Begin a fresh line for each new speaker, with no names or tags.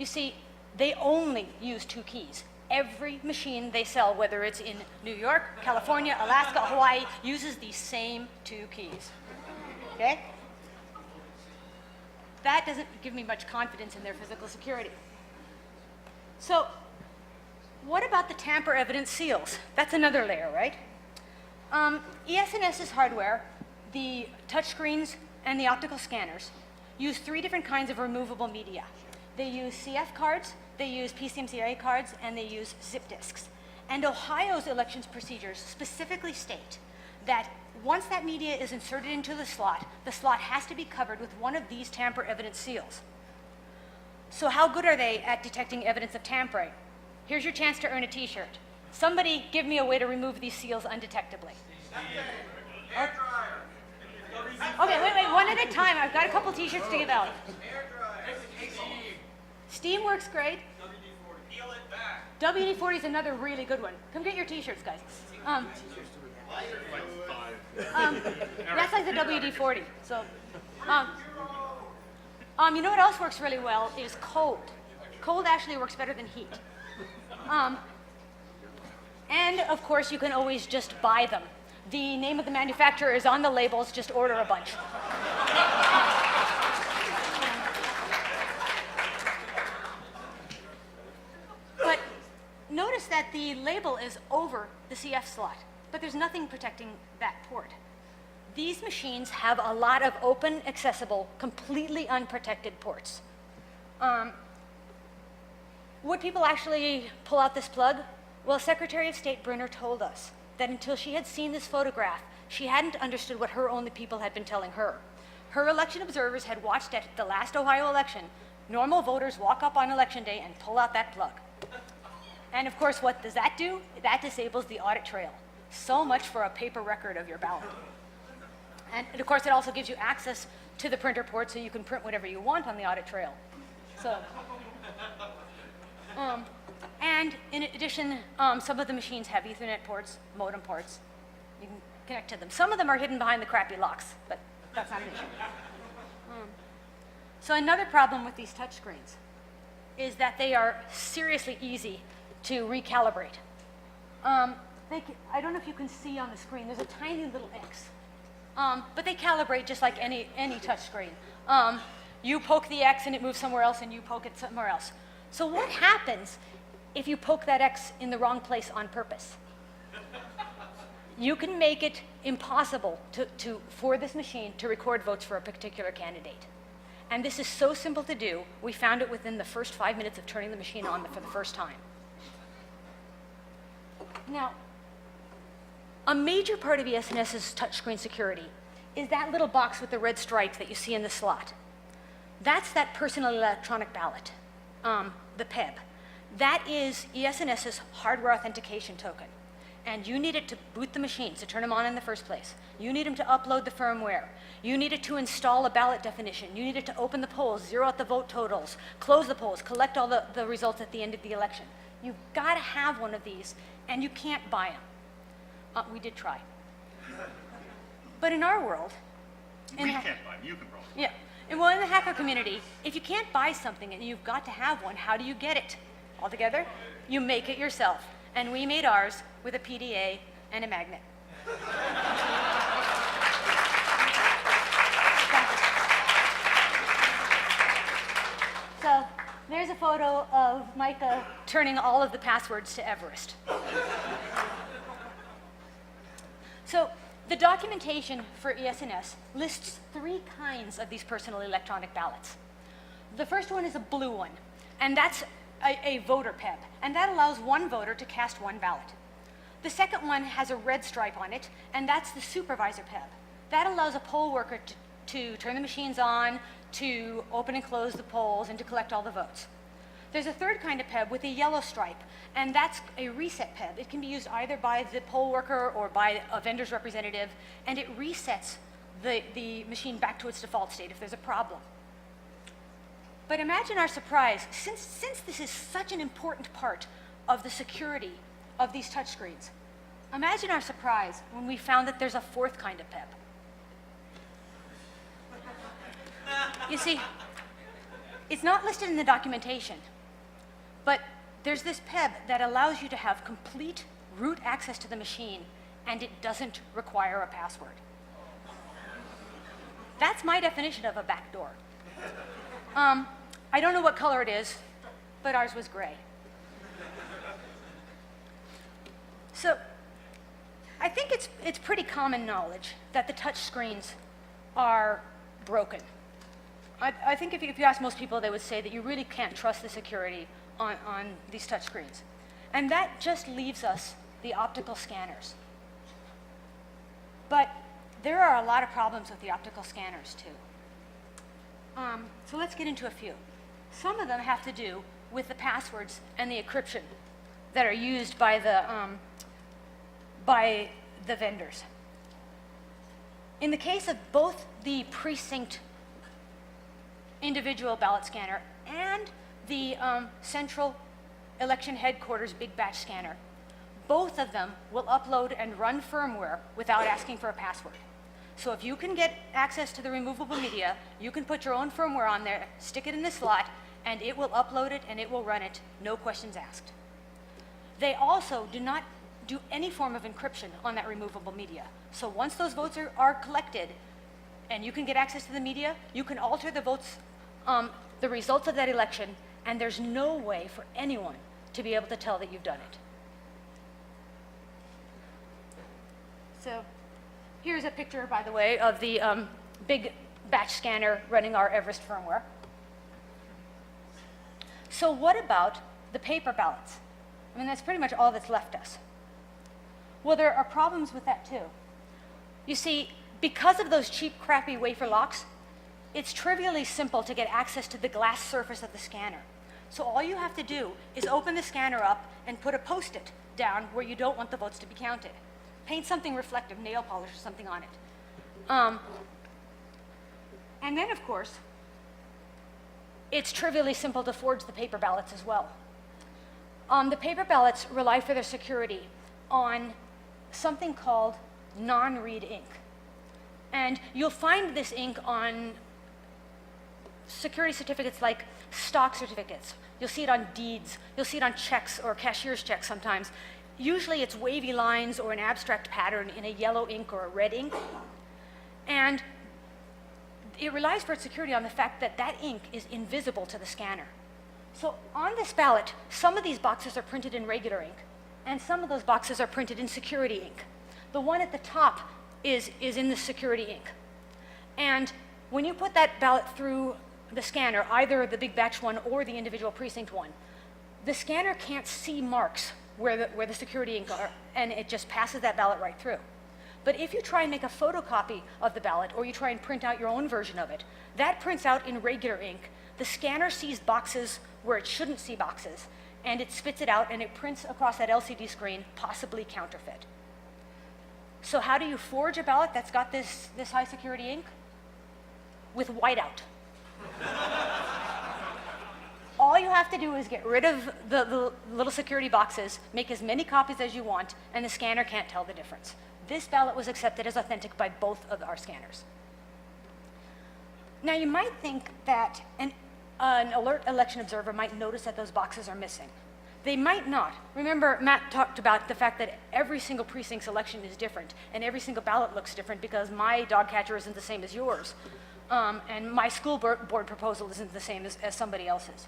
You see, they only use 2 keys. Every machine they sell, whether it's in New York, California, Alaska, Hawaii, uses these same 2 keys. Okay? That doesn't give me much confidence in their physical security. So, what about the tamper-evident seals? That's another layer, right? ES&S's hardware, the touchscreens and the optical scanners, use 3 different kinds of removable media. They use CF cards, they use PCMCIA cards, and they use zip disks. And Ohio's elections procedures specifically state that once that media is inserted into the slot has to be covered with one of these tamper-evident seals. So how good are they at detecting evidence of tampering? Here's your chance to earn a t-shirt. Somebody give me a way to remove these seals undetectably. Okay, wait, one at a time. I've got a couple t-shirts to give out. Steam works great. WD-40 is another really good one. Come get your t-shirts, guys. That's like the WD-40. So, you know what else works really well is cold. Cold actually works better than heat. And of course, you can always just buy them. The name of the manufacturer is on the labels. Just order a bunch. But notice that the label is over the CF slot, but there's nothing protecting that port. These machines have a lot of open, accessible, completely unprotected ports. Would people actually pull out this plug? Well, Secretary of State Brunner told us that until she had seen this photograph, she hadn't understood what her own people had been telling her. Her election observers had watched at the last Ohio election, normal voters walk up on election day and pull out that plug. And of course, what does that do? That disables the audit trail. So much for a paper record of your ballot. And of course, it also gives you access to the printer port so you can print whatever you want on the audit trail. So, and in addition, some of the machines have Ethernet ports, modem ports. You can connect to them. Some of them are hidden behind the crappy locks, but that's not an issue. So another problem with these touchscreens is that they are seriously easy to recalibrate. I don't know if you can see on the screen, there's a tiny little X. But they calibrate just like any touchscreen. You poke the X and it moves somewhere else, and you poke it somewhere else. So what happens if you poke that X in the wrong place on purpose? You can make it impossible for this machine to record votes for a particular candidate. And this is so simple to do, we found it within the first 5 minutes of turning the machine on for the first time. Now, a major part of ES&S's touchscreen security is that little box with the red stripe that you see in the slot. That's that personal electronic ballot, the PEB. That is ES&S's hardware authentication token. And you need it to boot the machines, to turn them on in the first place. You need them to upload the firmware. You need it to install a ballot definition. You need it to open the polls, zero out the vote totals, close the polls, collect all the results at the end of the election. You've got to have one of these, and you can't buy them. We did try. But in our world...
We can't buy them, you can probably.
Yeah. Well, in the hacker community, if you can't buy something and you've got to have one, how do you get it? All together? You make it yourself. And we made ours with a PDA and a magnet. So there's a photo of Micah turning all of the passwords to Everest. So the documentation for ES&S lists 3 kinds of these personal electronic ballots. The first one is a blue one, and that's a voter PEB, and that allows one voter to cast one ballot. The second one has a red stripe on it, and that's the supervisor PEB. That allows a poll worker to turn the machines on, to open and close the polls, and to collect all the votes. There's a third kind of PEB with a yellow stripe, and that's a reset PEB. It can be used either by the poll worker or by a vendor's representative, and it resets the machine back to its default state if there's a problem. But imagine our surprise, since this is such an important part of the security of these touchscreens, imagine our surprise when we found that there's a 4th kind of PEB. You see, It's not listed in the documentation, but there's this PEB that allows you to have complete root access to the machine, and it doesn't require a password. That's my definition of a backdoor. I don't know what color it is, but ours was gray. So I think it's pretty common knowledge that the touch screens are broken. I think if you ask most people, they would say that you really can't trust the security on these touch screens. And that just leaves us the optical scanners. But there are a lot of problems with the optical scanners too. So let's get into a few. Some of them have to do with the passwords and the encryption that are used by the vendors. In the case of both the precinct individual ballot scanner and the central election headquarters big batch scanner, both of them will upload and run firmware without asking for a password. So if you can get access to the removable media, you can put your own firmware on there, stick it in the slot, and it will upload it and it will run it, no questions asked. They also do not do any form of encryption on that removable media. So once those votes are collected and you can get access to the media, you can alter the votes, the results of that election, and there's no way for anyone to be able to tell that you've done it. So here's a picture, by the way, of the big batch scanner running our Everest firmware. So what about the paper ballots? I mean, that's pretty much all that's left us. Well, there are problems with that too. You see, because of those cheap, crappy wafer locks, it's trivially simple to get access to the glass surface of the scanner. So all you have to do is open the scanner up and put a Post-it down where you don't want the votes to be counted. Paint something reflective, nail polish or something on it. And then, of course, it's trivially simple to forge the paper ballots as well. The paper ballots rely for their security on something called non-read ink. And you'll find this ink on security certificates like stock certificates. You'll see it on deeds. You'll see it on checks or cashier's checks sometimes. Usually it's wavy lines or an abstract pattern in a yellow ink or a red ink. And it relies for its security on the fact that that ink is invisible to the scanner. So on this ballot, some of these boxes are printed in regular ink, and some of those boxes are printed in security ink. The one at the top is in the security ink. And when you put that ballot through the scanner, either the big batch one or the individual precinct one, the scanner can't see marks where the security ink are, and it just passes that ballot right through. But if you try and make a photocopy of the ballot, or you try and print out your own version of it, that prints out in regular ink. The scanner sees boxes where it shouldn't see boxes, and it spits it out, and it prints across that LCD screen, possibly counterfeit. So how do you forge a ballot that's got this high security ink? With whiteout. All you have to do is get rid of the little security boxes, make as many copies as you want, and the scanner can't tell the difference. This ballot was accepted as authentic by both of our scanners. Now, you might think that an alert election observer might notice that those boxes are missing. They might not. Remember, Matt talked about the fact that every single precinct's election is different, and every single ballot looks different because my dog catcher isn't the same as yours, and my school board proposal isn't the same as somebody else's.